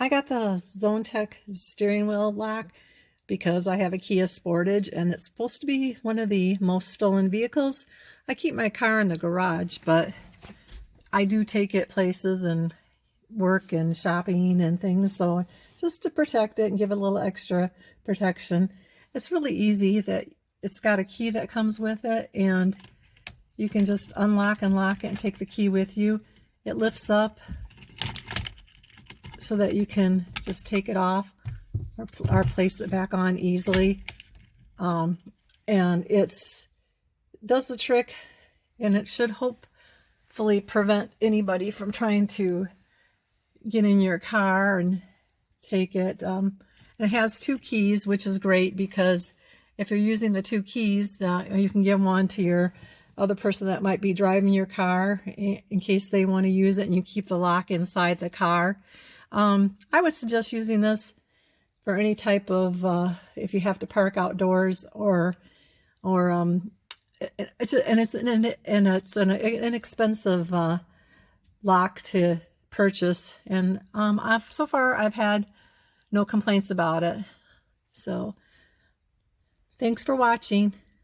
I got the ZoneTech steering wheel lock because I have a Kia Sportage and it's supposed to be one of the most stolen vehicles. I keep my car in the garage, but I do take it places and work and shopping and things, so just to protect it and give it a little extra protection. It's really easy that it's got a key that comes with it, and you can just unlock and lock it and take the key with you. It lifts up so that you can just take it off or place it back on easily. And it's does the trick, and it should hopefully prevent anybody from trying to get in your car and take it. It has two keys, which is great because if you're using the two keys, you can give one to your other person that might be driving your car in case they want to use it, and you keep the lock inside the car. I would suggest using this for any type of if you have to park outdoors it's an inexpensive lock to purchase, and so far I've had no complaints about it. So thanks for watching.